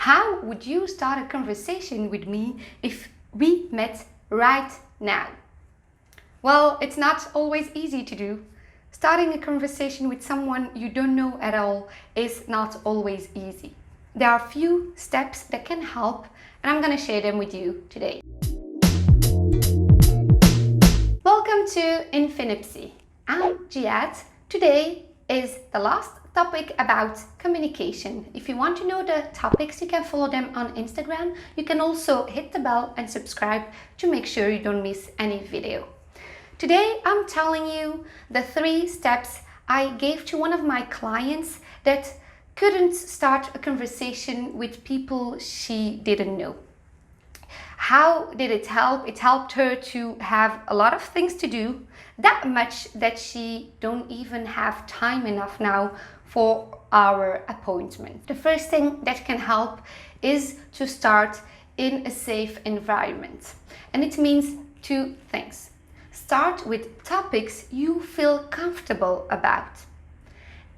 How would you start a conversation with me if we met right now? Well, it's not always easy to do. Starting a conversation with someone you don't know at all is not always easy. There are a few steps that can help, and I'm going to share them with you today. Welcome to Infinipsy. I'm Jihad. Today is the last topic about communication. If you want to know the topics, you can follow them on Instagram. You can also hit the bell and subscribe to make sure you don't miss any video. Today, I'm telling you the 3 steps I gave to one of my clients that couldn't start a conversation with people she didn't know. How did it help? It helped her to have a lot of things to do, that much that she don't even have time enough now for our appointment. The first thing that can help is to start in a safe environment. And it means 2 things. Start with topics you feel comfortable about.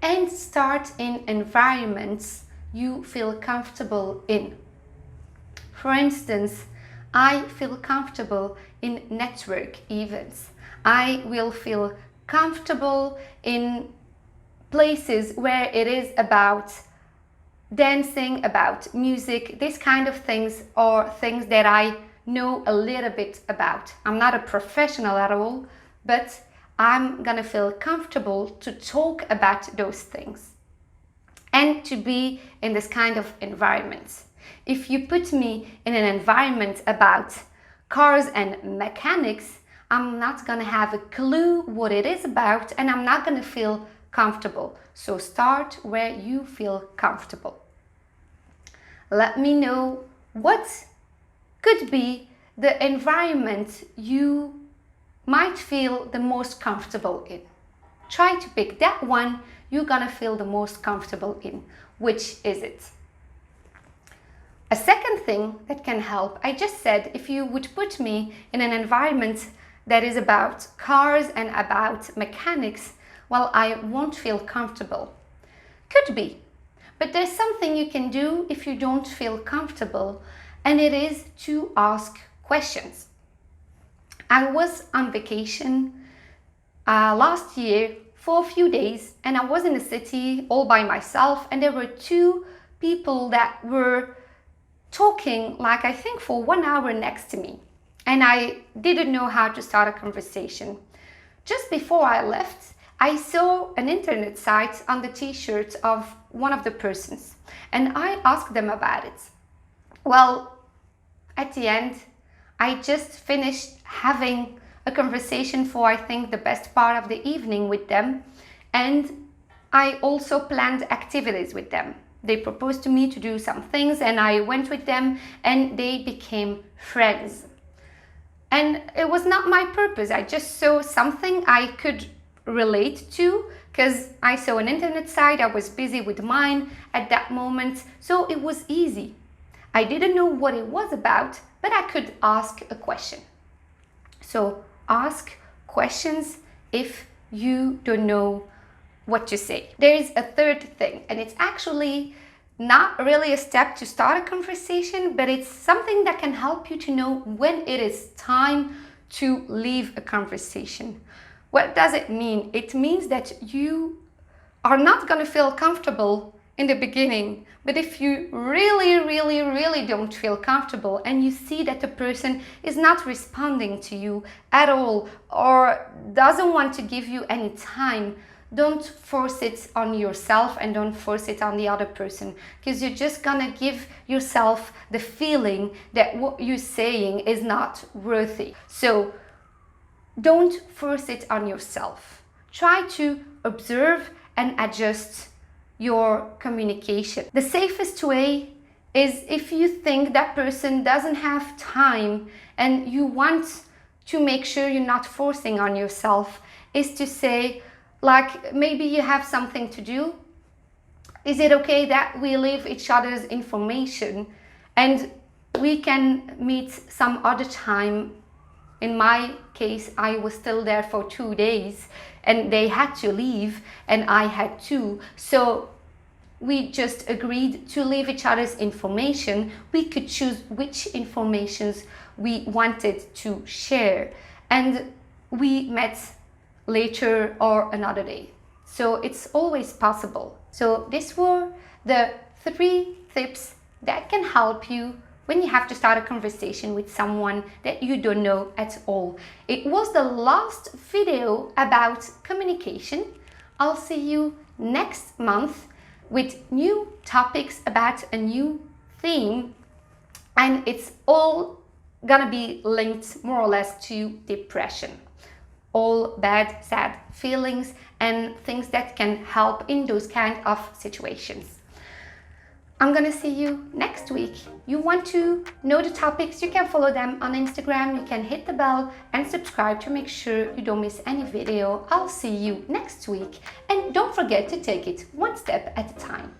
And start in environments you feel comfortable in. For instance, I feel comfortable in network events. I will feel comfortable in places where it is about dancing, about music, these kind of things, or things that I know a little bit about. I'm not a professional at all, but I'm gonna feel comfortable to talk about those things and to be in this kind of environment. If you put me in an environment about cars and mechanics, I'm not gonna have a clue what it is about and I'm not gonna feel comfortable. So start where you feel comfortable. Let me know what could be the environment you might feel the most comfortable in. Try to pick that one you're gonna feel the most comfortable in. Which is it? A second thing that can help, I just said if you would put me in an environment that is about cars and about mechanics, well, I won't feel comfortable. Could be. But there's something you can do if you don't feel comfortable, and it is to ask questions. I was on vacation last year for a few days, and I was in a city all by myself, and there were 2 people that were talking, like I think for 1 hour next to me, and I didn't know how to start a conversation. Just before I left, I saw an internet site on the t-shirt of one of the persons, and I asked them about it. Well, at the end, I just finished having a conversation for I think the best part of the evening with them, and I also planned activities with them. They proposed to me to do some things and I went with them and they became friends. And it was not my purpose. I just saw something I could relate to because I saw an internet site. I was busy with mine at that moment, so it was easy. I didn't know what it was about, but I could ask a question. So ask questions if you don't know what to say. There is a third thing, and it's actually not really a step to start a conversation, but it's something that can help you to know when it is time to leave a conversation. What does it mean? It means that you are not going to feel comfortable in the beginning, but if you really don't feel comfortable and you see that the person is not responding to you at all or doesn't want to give you any time, don't force it on yourself and don't force it on the other person, because you're just gonna give yourself the feeling that what you're saying is not worthy. So don't force it on yourself. Try to observe and adjust your communication. The safest way is if you think that person doesn't have time and you want to make sure you're not forcing on yourself, is to say, like, maybe you have something to do. Is it okay that we leave each other's information and we can meet some other time? In my case, I was still there for 2 days and they had to leave and I had to. So we just agreed to leave each other's information, we could choose which informations we wanted to share, and we met later or another day. So it's always possible. So these were the 3 tips that can help you when you have to start a conversation with someone that you don't know at all. It was the last video about communication. I'll see you next month with new topics about a new theme, and it's all gonna be linked more or less to depression. All bad, sad feelings and things that can help in those kind of situations. I'm gonna see you next week. You want to know the topics, you can follow them on Instagram, you can hit the bell and subscribe to make sure you don't miss any video. I'll see you next week, and don't forget to take it one step at a time.